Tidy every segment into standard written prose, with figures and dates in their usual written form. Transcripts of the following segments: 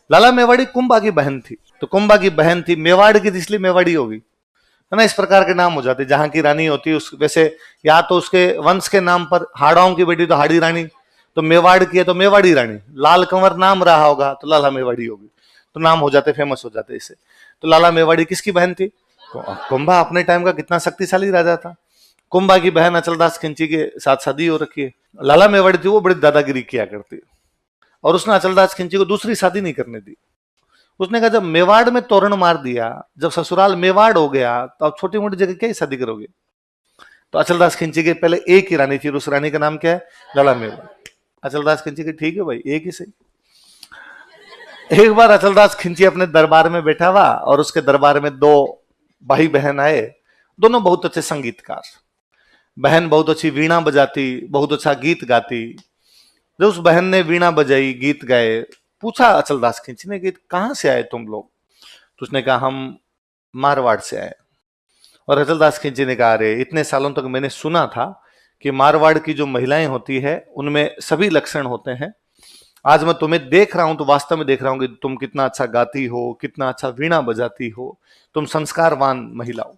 लाला मेवाड़ी कुंभा की बहन थी, तो कुंभा की बहन थी, मेवाड़ की थी इसलिए मेवाड़ी होगी, है ना। इस प्रकार के नाम हो जाते। जहां की रानी होती है उस वैसे, या तो उसके वंश के नाम पर, हाड़ाओं की बेटी तो हाड़ी रानी, तो मेवाड़ की है तो मेवाड़ी रानी, लाल कंवर नाम रहा होगा तो लाला मेवाड़ी होगी, तो नाम हो जाते, फेमस हो जाते इससे। तो लाला मेवाड़ी किसकी बहन थी? कुंभा अपने टाइम का कितना शक्तिशाली राजा था। कुंभा की बहन अचलदास खिंची के साथ शादी हो रखी है। लाला मेवाड़ी थी वो बड़ी दादागिरी किया करती, और उसने अचलदास खिंची को दूसरी शादी नहीं करने दी। उसने कहा जब मेवाड़ में तोरण मार दिया, जब ससुराल मेवाड़ हो गया, तो अब छोटी मोटी जगह क्या ही शादी करोगे। तो अचलदास खिंची के पहले एक ही रानी थी, उस रानी का नाम क्या है? लाला मेवाड़। अचलदास खिंची के ठीक है भाई, एक ही सही। एक बार अचलदास खिंची अपने दरबार में बैठा हुआ, और उसके दरबार में दो भाई बहन आए, दोनों बहुत अच्छे संगीतकार। बहन बहुत अच्छी वीणा बजाती, बहुत अच्छा गीत गाती। जब उस बहन ने वीणा बजाई, गीत गाए, पूछा अचलदास खिंची ने कि कहां से आए तुम लोग? तो उसने कहा हम मारवाड़ से आए। और अचलदास खिंची ने कहा अरे इतने सालों तक मैंने सुना था कि मारवाड़ की जो महिलाएं होती है उनमें सभी लक्षण होते हैं, आज मैं तुम्हें देख रहा हूं तो वास्तव में देख रहा हूं कि तुम कितना अच्छा गाती हो, कितना अच्छा वीणा बजाती हो, तुम संस्कारवान महिला हो।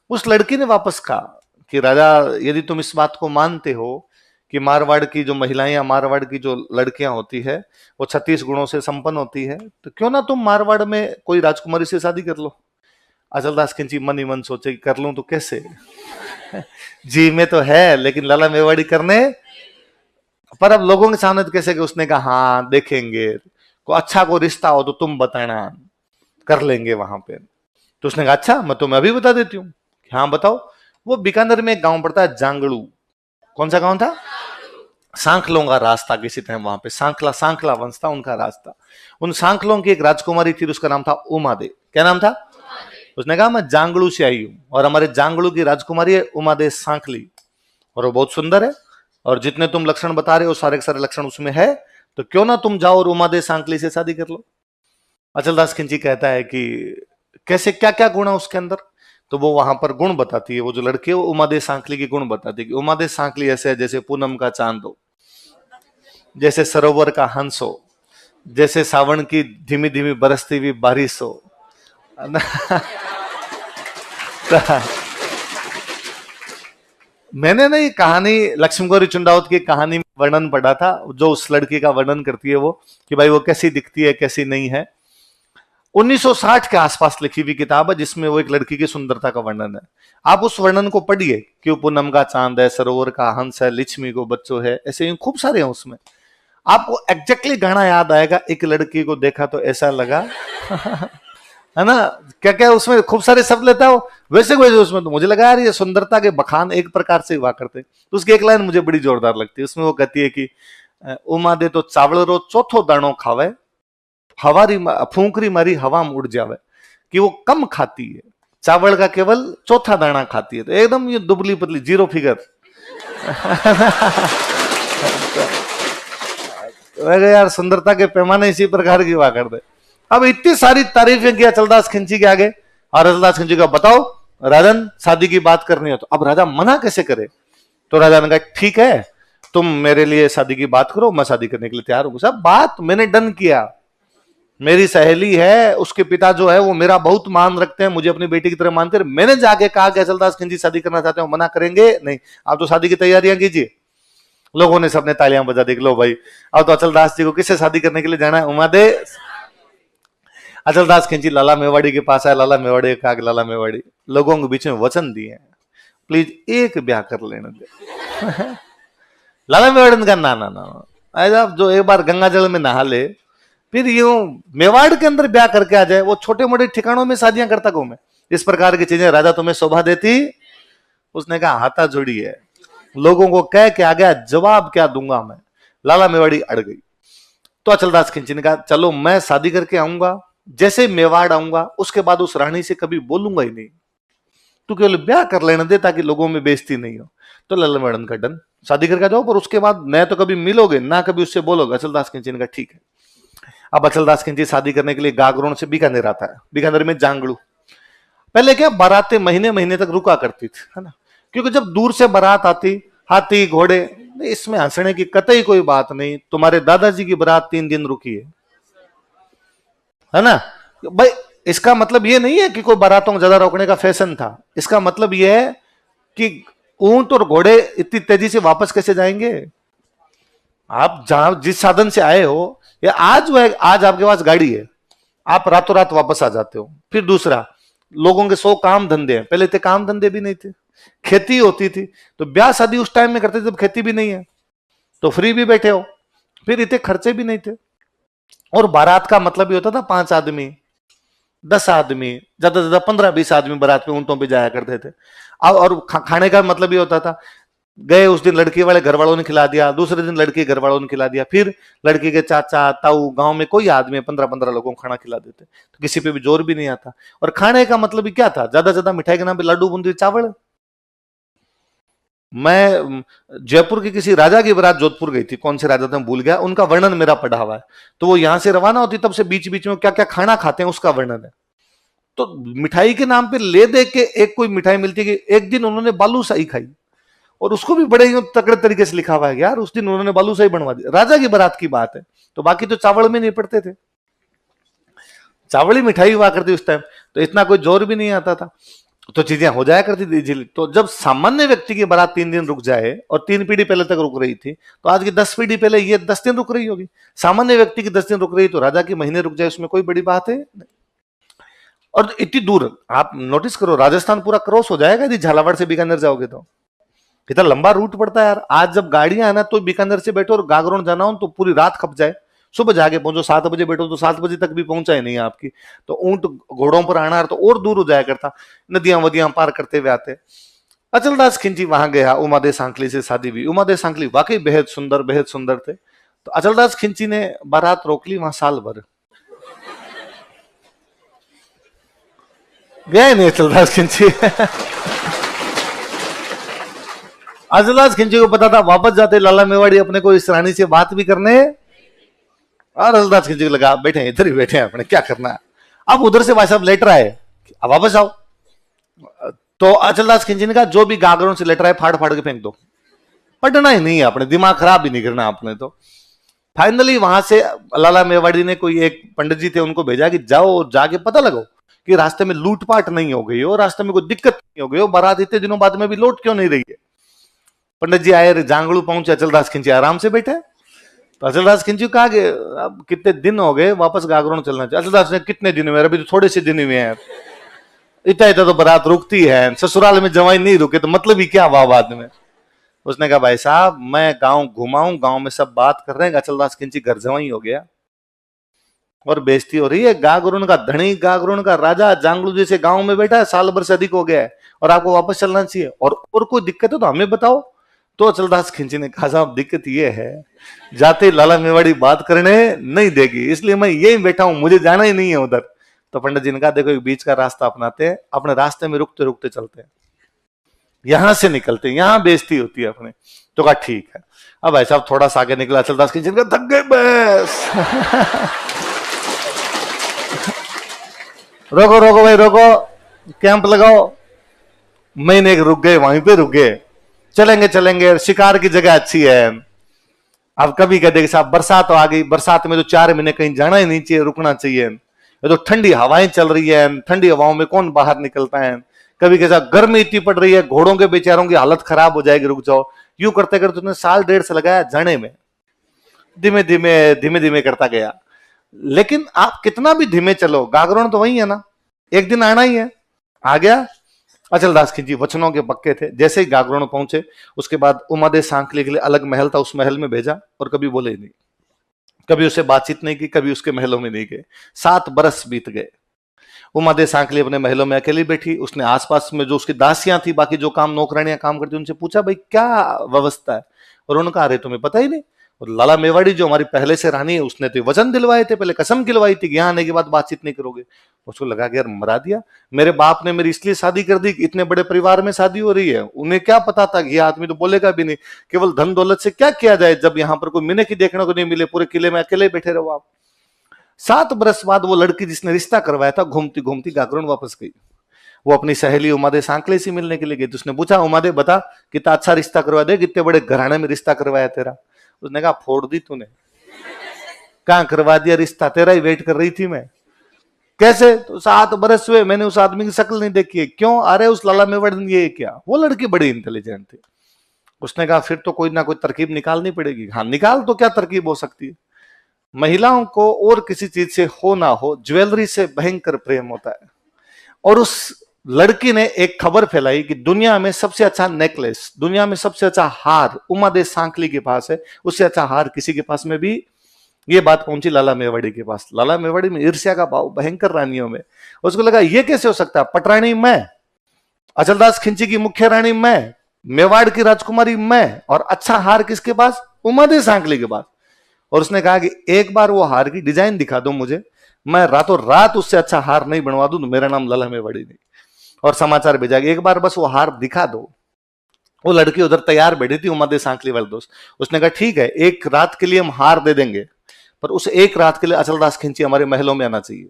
उस लड़की ने वापस कहा कि राजा, यदि तुम इस बात को मानते हो कि मारवाड़ की जो महिलाएं या मारवाड़ की जो लड़कियां होती है वो 36 गुणों से संपन्न होती है, तो क्यों ना तुम मारवाड़ में कोई राजकुमारी से शादी कर लो। अचलदास खिंची मन ही मन सोचे कि कर लूं तो कैसे जी में तो है, लेकिन लाला मेवाड़ी करने, पर अब लोगों के सामने तो कैसे कि उसने कहा हाँ देखेंगे, को अच्छा को रिश्ता हो तो तुम बताना, कर लेंगे वहां पे। तो उसने कहा अच्छा मैं तुम्हें अभी बता देती हूँ। हाँ बताओ। वो बीकानेर में एक गांव पड़ता है जांगड़ू। कौन सा गांव था? सांखलों का रास्ता, किसी टाइम वहां पे सांखला वंश था, उनका रास्ता। उन सांखलों की एक राजकुमारी थी, उसका नाम था उमा दे। क्या नाम था? उसने कहा मैं जांगड़ू से आई हूं, और हमारे जांगड़ू की राजकुमारी है उमा दे सांखली, और वो बहुत सुंदर है, और जितने तुम लक्षण बता रहे हो सारे के सारे लक्षण उसमें है, तो क्यों ना तुम जाओ और उमा दे सांखली से शादी कर लो। अचलदास खिंची कहता है कि कैसे, क्या क्या गुण है उसके अंदर? तो वो वहां पर गुण बताती है, वो जो लड़की है वो उमा दे सांखली के गुण बताती है कि उमा दे सांखली ऐसे है जैसे पूनम का चांद हो, जैसे सरोवर का हंस हो, जैसे सावन की धीमी धीमी बरसती हुई बारिश हो। मैंने ना ये कहानी लक्ष्मी गौरी चुंडावत की कहानी में वर्णन पढ़ा था, जो उस लड़की का वर्णन करती है वो, कि भाई वो कैसी दिखती है कैसी नहीं है। 1960 के आसपास लिखी हुई किताब है जिसमें वो एक लड़की की सुंदरता का वर्णन है। आप उस वर्णन को पढ़िए कि वो पूनम का चांद है, सरोवर का हंस है, लिच्छमी को बच्चों है, ऐसे ही खूब सारे हैं उसमें। आपको एग्जैक्टली गाना याद आएगा, एक लड़की को देखा तो ऐसा लगा है ना, क्या क्या उसमें खूब सारे शब्द लेता हो वैसे वैसे उसमें। तो मुझे लगा यार ये सुंदरता के बखान एक प्रकार से हुआ करते। तो उसकी एक लाइन मुझे बड़ी जोरदार लगती है, उसमें वो कहती है कि उमा दे तो चावल रो चौथो दाणो खावे, हवारी फूंकरी मारी हवा में उड़ जावे, कि वो कम खाती है, चावल का केवल चौथा दाना खाती है, तो एकदम ये दुबली पतली जीरो फिगर। यार सुंदरता के पैमाने इसी प्रकार की हुआ कर दे। अब इतनी सारी तारीफें किया अचलदास खिंची के आगे, और अचलदास खिंची का बताओ राजन शादी की बात करनी हो तो। अब राजा मना कैसे करे? तो राजा ने कहा ठीक है तुम मेरे लिए शादी की बात करो, मैं शादी करने के लिए तैयार हूं। सब बात मैंने डन किया, मेरी सहेली है, उसके पिता जो है वो मेरा बहुत मान रखते हैं, मुझे अपनी बेटी की तरह मानते हैं। मैंने जाके कहा कि अचलदास खिंची शादी करना चाहते हो, मना करेंगे नहीं, आप तो शादी की तैयारियां कीजिए। लोगों ने सबने तालियां बजा दी, लो भाई अब तो अचलदास जी को किससे शादी करने के लिए जाना है? उमा दे। अचलदास खिंची लाला मेवाड़ी के पास आया, लाला मेवाड़ी कहा कि लाला मेवाड़ी लोगों के बीच में वचन दिए, प्लीज एक ब्याह कर लेने दे। लाला मेवाड़ी ने कहा ना ना ना, ऐसा जो एक बार गंगा जल में नहा ले फिर यूं मेवाड़ के अंदर ब्याह करके आ जाए, वो छोटे मोटे ठिकानों में शादियां करता घूमे, इस प्रकार की चीजें राजा तुम्हें शोभा देती? उसने कहा हाथा जोड़ी है, लोगों को कह के आ गया, जवाब क्या दूंगा मैं। लाला मेवाड़ी अड़ गई। तो अचलदास खिंची ने कहा चलो मैं शादी करके आऊंगा, जैसे मेवाड़ आऊंगा उसके बाद उस रानी से कभी बोलूंगा ही नहीं, तू केवल ब्याह कर लेने दे ताकि लोगों में बेइज्जती नहीं हो। तो लाला मेवाड़ का डन, शादी करके जाओ, पर उसके बाद न तो कभी मिलोगे ना कभी उससे बोलोगे। अचलदास खिंची ने कहा ठीक है। अब अचलदास खिंची शादी करने के लिए गागरोन से बीकानेर आता है। बीकानेर में जांगड़ू, पहले क्या बारातें महीने महीने तक रुका करती थी, है ना, क्योंकि जब दूर से बारात आती, हाथी घोड़े, इसमें हंसने की कतई कोई बात नहीं। तुम्हारे दादाजी की बारात 3 दिन रुकी है, है ना भाई। इसका मतलब ये नहीं है कि कोई बारातों को ज्यादा रोकने का फैशन था, इसका मतलब ये है कि ऊंट और घोड़े इतनी तेजी से वापस कैसे जाएंगे। आप जहां जिस साधन से आए हो, या आज वो है, आज आपके पास गाड़ी है, आप रातों रात वापस आ जाते हो। फिर दूसरा, लोगों के 100 काम धंधे हैं, पहले इतने काम धंधे भी नहीं थे, खेती होती थी तो ब्याह शादी उस टाइम में करते थे जब खेती भी नहीं है, तो फ्री भी बैठे हो, फिर इतने खर्चे भी नहीं थे। और बारात का मतलब ये होता था 5 आदमी 10 आदमी, ज्यादा से ज्यादा 15-20 आदमी बारात में ऊंटों पे जाया करते थे। और खाने का मतलब ये होता था, गए उस दिन लड़की वाले घर वालों ने खिला दिया, दूसरे दिन लड़की घर वालों ने खिला दिया, फिर लड़की के चाचा ताऊ, गांव में कोई आदमी 15-15 लोगों को खाना खिला देते, तो किसी पे भी जोर भी नहीं आता। और खाने का मतलब ही क्या था, ज्यादा से ज्यादा मिठाई के नाम पे लड्डू बूंदी चावल। मैं जयपुर की किसी राजा की बारात जोधपुर गई थी, कौन से राजा थे भूल गया, उनका वर्णन मेरा पढ़ा हुआ है। तो वो यहां से रवाना होती तब से बीच बीच में क्या क्या खाना खाते हैं उसका वर्णन है। तो मिठाई के नाम पे ले दे के एक कोई मिठाई मिलती है कि एक दिन उन्होंने बालूशाही खाई, और उसको भी बड़े तगड़े तरीके से लिखा हुआ है यार, उस दिन उन्होंने बालूशाही बनवा दी, राजा की बारात की बात है। तो बाकी तो चावल में नहीं पड़ते थे, चावल ही मिठाई हुआ करती उस टाइम, तो इतना कोई जोर भी नहीं आता था, तो चीजें हो जाया करती थी इजीली। तो जब सामान्य व्यक्ति की बारात 3 दिन रुक जाए, और 3 पीढ़ी पहले तक रुक रही थी, तो आज की 10 पीढ़ी पहले ये 10 दिन रुक रही होगी। सामान्य व्यक्ति की 10 दिन रुक रही, तो राजा की महीने रुक जाए, उसमें कोई बड़ी बात है। और इतनी दूर आप नोटिस करो, राजस्थान पूरा क्रॉस हो जाएगा यदि झालावाड़ से बीकानेर जाओगे तो। कितना लंबा रूट पड़ता है यार। आज जब गाड़ियां आना तो बीकानेर से बैठो और गागरोन जाना हो तो पूरी रात खप जाए, सुबह जाके पहुंचो, 7 बजे बैठो तो 7 बजे तक भी पहुंचा ही नहीं आपकी। तो ऊंट घोड़ों पर आना तो और दूर हो जाया करता, नदियां वदियां पार करते हुए आते। अचलदास खिंची वहां गया, उमादे सांकली से शादी हुई। उमादे सांकली वाकई बेहद सुंदर थे। तो अचलदास खिंची ने बारात रोक ली वहां साल भर, गया नहीं अचलदास खिंची। अचलदास खिंची को पता था वापस जाते लाला मेवाड़ी अपने को इस रानी से बात भी करने, और अचलदास खिंची को लगा बैठे इधर ही बैठे हैं अपने, क्या करना है। अब उधर से भाई साहब लेटर आए, अब वापस आओ। तो अचलदास खिंची ने कहा जो भी गागरों से लेटर आए फाड़ फाड़ के फेंक दो, पढ़ना ही नहीं है अपने, दिमाग खराब भी नहीं करना आपने। तो फाइनली वहां से लाला मेवाड़ी ने कोई एक पंडित जी थे उनको भेजा कि जाओ और जाके पता लगाओ कि रास्ते में लूटपाट नहीं हो गई हो, रास्ते में कोई दिक्कत नहीं हो गई हो, बारात इतने दिनों बाद में भी लौट क्यों नहीं रही है। पंडित जी आए, जांगड़ू पहुंचे, अचलदास खिंची आराम से बैठे। तो अचलदास खिंची कहा कि अब कितने दिन हो गए, वापस गागरों चलना चाहिए। अचलदास ने कितने दिन हुए, अभी तो थोड़े से दिन हुए हैं, इतना इतना तो बारात रुकती है, ससुराल में जवाई नहीं रुके तो मतलब ही क्या हुआ बाद में। उसने कहा भाई साहब मैं गांव घुमाऊं, गांव में सब बात कर रहे हैं अचलदास खिंची घर जवाई हो गया और बेइज्जती हो रही है। गागरुन का धनी, गागरुन का राजा जांगलू जैसे गांव में बैठा है, साल भर से अधिक हो गया है और आपको वापस चलना चाहिए, और कोई दिक्कत है तो हमें बताओ। तो अचलदास खिंची ने कहा साहब दिक्कत ये है, जाते लाला मेवाड़ी बात करने नहीं देगी, इसलिए मैं यही बैठा हूं, मुझे जाना ही नहीं है उधर। तो पंडित जी ने कहा देखो एक बीच का रास्ता अपनाते हैं, अपने रास्ते में रुकते रुकते चलते हैं, यहां से निकलते हैं, यहां बेइज्जती होती है अपने। तो कहा ठीक है। अब भाई साहब थोड़ा सा आगे निकला, अचलदास खिंची ने कहा थक गए बस। रोको रोको भाई रोको, कैंप लगाओ। महीने एक रुक गए, वहीं पे रुक गए, चलेंगे चलेंगे, शिकार की जगह अच्छी है। अब कभी कहते कि साहब बरसात आ गई, बरसात में तो 4 महीने कहीं जाना ही नहीं चाहिए, रुकना चाहिए, ये तो ठंडी हवाएं चल रही है, ठंडी हवाओं में कौन बाहर निकलता है। कभी कैसा गर्मी इतनी पड़ रही है, घोड़ों के बेचारों की हालत खराब हो जाएगी, रुक जाओ। यूं करते करते उसने 1.5 साल लगाया जाने में, धीमे धीमे करता गया। लेकिन आप कितना भी धीमे चलो, गागरोन तो वही है ना, एक दिन आना ही है। आ गया। अचलदास खिंची वचनों के पक्के थे, जैसे ही गागरोन पहुंचे उसके बाद उमादे सांकली के लिए अलग महल था, उस महल में भेजा और कभी बोले नहीं, कभी उससे बातचीत नहीं की, कभी उसके महलों में नहीं गए। 7 बरस बीत गए। उमादे सांकली अपने महलों में अकेली बैठी, उसने आसपास में जो उसकी दासियां थी, बाकी जो काम नौकरानियां काम करती, उनसे पूछा भाई क्या व्यवस्था है, और उन्होंने कहा अरे तुम्हें पता ही नहीं, और लाला मेवाड़ी जो हमारी पहले से रानी है उसने तो वचन दिलवाए थे, पहले कसम खिलवाई थी कि यहाँ आने के बाद बातचीत नहीं करोगे। उसको लगा कि यार मरा दिया, मेरे बाप ने मेरी इसलिए शादी कर दी, इतने बड़े परिवार में शादी हो रही है, उन्हें क्या पता था कि यह आदमी तो बोलेगा भी नहीं, केवल धन दौलत से क्या किया जाए जब यहाँ पर कोई मिने की देखने को नहीं मिले, पूरे किले में अकेले बैठे रहो आप। 7 बरस बाद वो लड़की जिसने रिश्ता करवाया था घूमती घूमती गागरोन वापस गई। वो अपनी सहेली उमादे सांकले से मिलने के लिए गई, तो उसने पूछा उमादे बता कितना अच्छा रिश्ता करवा दे, कितने बड़े घराने में रिश्ता करवाया तेरा। उसने कहा फोड़ दी तूने, कहां करवा दिया रिश्ता, तेरा ही वेट कर रही थी मैं। कैसे? तो 7 बरस हुए मैंने उस आदमी की शक्ल नहीं देखी है। क्यों? अरे उस लाला मेवाड़ ने ये क्या। वो लड़की बड़ी इंटेलिजेंट थी। उसने कहा फिर तो कोई ना कोई तरकीब निकालनी पड़ेगी। हाँ निकाल, तो क्या तरकीब हो सकती है? महिलाओं को और किसी चीज से हो ना हो, ज्वेलरी से भयंकर प्रेम होता है। और उस लड़की ने एक खबर फैलाई कि दुनिया में सबसे अच्छा नेकलेस, दुनिया में सबसे अच्छा हार उमा देश सांकली के पास है, उससे अच्छा हार किसी के पास में भी। ये बात पहुंची लाला मेवाड़ी के पास। लाला मेवाड़ी में ईर्ष्या का भाव भयंकर रानियों में। उसको लगा ये कैसे हो सकता है, पटरानी मैं, अचलदास खिंची की मुख्य रानी मैं, मेवाड़ की राजकुमारी मैं, और अच्छा हार किसके पास? उमा देश सांकली के पास। और उसने कहा कि एक बार वो हार की डिजाइन दिखा दो मुझे, मैं रातों रात उससे अच्छा हार नहीं बनवा दूं तो मेरा नाम लाला मेवाड़ी नहीं। और समाचार भेजा कि एक बार बस वो हार दिखा दो। वो लड़की उधर तैयार बैठी थी, उमा देश सांकली वाले दोस्त। उसने कहा ठीक है, एक रात के लिए हम हार दे देंगे, पर उस एक रात के लिए अचलदास खिंची हमारे महलों में आना चाहिए।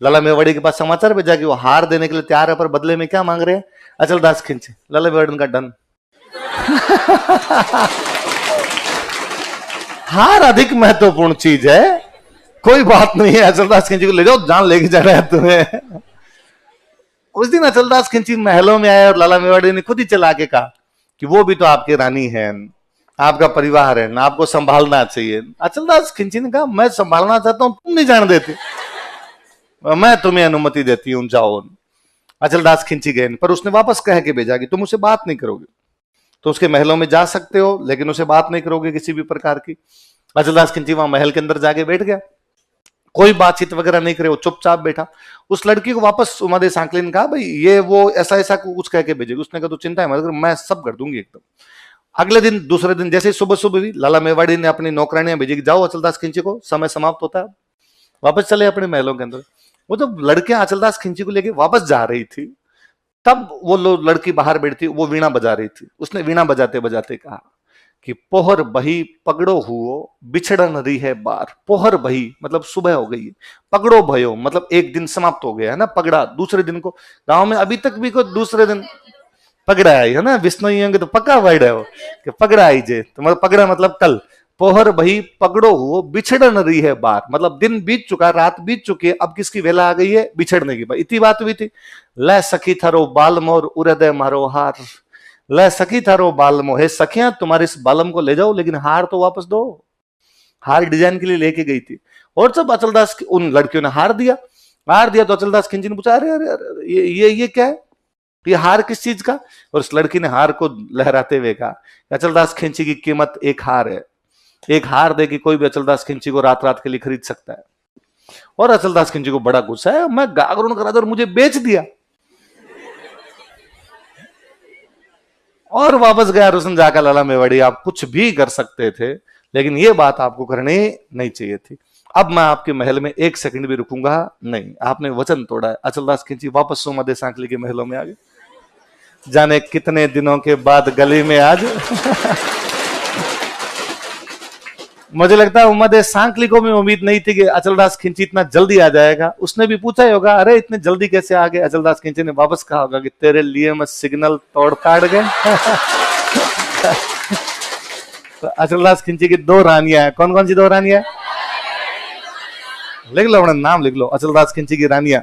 लाला मेवाड़ी के पास समाचार भेजा कि वो हार देने के लिए तैयार है, पर बदले में क्या मांग रहे हैं? अचलदास खिंची। लाला मेवाड़ी का डन। हार अधिक महत्वपूर्ण चीज है, कोई बात नहीं है, अचलदास खिंची को ले जाओ, जान लेके जाना है तुम्हें। उस दिन अचलदास खिंची महलों में आया और लाला मेवाड़ी ने खुद ही चला के कहा कि वो भी तो आपकी रानी है, आपका परिवार है ना, आपको संभालना चाहिए। अचलदास खिंची ने कहा मैं संभालना चाहता हूं, तुम नहीं जान देते, मैं तुम्हें अनुमति देती हूं, जाओ। अचलदास खिंची गए, पर उसने वापस कह के भेजा कि तुम उसे बात नहीं करोगे, तो उसके महलों में जा सकते हो लेकिन उसे बात नहीं करोगे किसी भी प्रकार की। अचलदास खिंची वहां महल के अंदर जाके बैठ गया, कोई बातचीत वगैरह नहीं करे, वो चुपचाप बैठा। उस लड़की को वापस उमा देश सांकली ने कहा भाई ये वो ऐसा ऐसा कुछ कह के भेजेगी। उसने कहा तो चिंता है मत कर, मैं सब कर दूंगी एकदम। अगले दिन दूसरे दिन जैसे सुबह सुबह भी लाला मेवाड़ी ने अपनी नौकरानियां भेजी कि जाओ अचलदास खिंची को समय समाप्त होता है, वापस चले अपने महलों के अंदर। वो जब लड़कियां अचलदास खिंची को लेके वापस जा रही थी, तब वो लड़की बाहर बैठी, वो वीणा बजा रही थी। उसने वीणा बजाते बजाते कहा कि पोहर बही पगड़ो हुओ बिछड़न रही है बार। पोहर बही मतलब सुबह हो गई, पगड़ो भयो मतलब एक दिन समाप्त हो गया है ना, पगड़ा दूसरे दिन को। गांव में अभी तक भी को दूसरे दिन पगड़ा आई है ना, विष्णु तो पक्का वर्ड है वो कि पगड़ा आई जे, तो मतलब पगड़ा मतलब कल। पोहर बही पगड़ो हुओ बिछड़न रही है बार, मतलब दिन बीत चुका, रात बीत चुकी है, अब किसकी वेला आ गई है? बिछड़ने की। इतनी बात हुई थी। ले सखी थारो बाल मोर उरदय मारो हार, ले सखी थारो बाल मो, हे सखियां तुम्हारे इस बालम को ले जाओ लेकिन हार तो वापस दो। हार डिजाइन के लिए लेके गई थी। और जब अचलदास उन लड़कियों ने हार दिया तो अचलदास खिंची ने पूछा अरे अरे अरे ये क्या है, ये हार किस चीज का? और उस लड़की ने हार को लहराते हुए कहा अचलदास खिंची की कीमत एक हार है, एक हार दे कि कोई भी अचलदास खिंची को रात रात के लिए खरीद सकता है। और अचलदास खिंची को बड़ा गुस्सा है, मैं गागरों करा और मुझे बेच दिया। और वापस गया रोशन जाकर लाला मेवाड़ी, आप कुछ भी कर सकते थे लेकिन ये बात आपको करनी नहीं चाहिए थी। अब मैं आपके महल में एक सेकंड भी रुकूंगा नहीं, आपने वचन तोड़ा है। अचलदास खिंची वापस उमा देश सांकली के महलों में आ गए, जाने कितने दिनों के बाद गली में आज। मुझे लगता है उमा देश सांकली को भी उम्मीद नहीं थी कि अचलदास खिंची इतना जल्दी आ जाएगा। उसने भी पूछा ही होगा अरे इतने जल्दी कैसे आ गए। अचलदास खिंची ने वापस कहा होगा कि तेरे लिए मैं सिग्नल तोड़ काट गए। तो अचलदास खिंची की 2 रानियां हैं। कौन कौन सी 2 रानियां? लिख लो अपना नाम लिख लो, अचलदास खिंची की रानियां।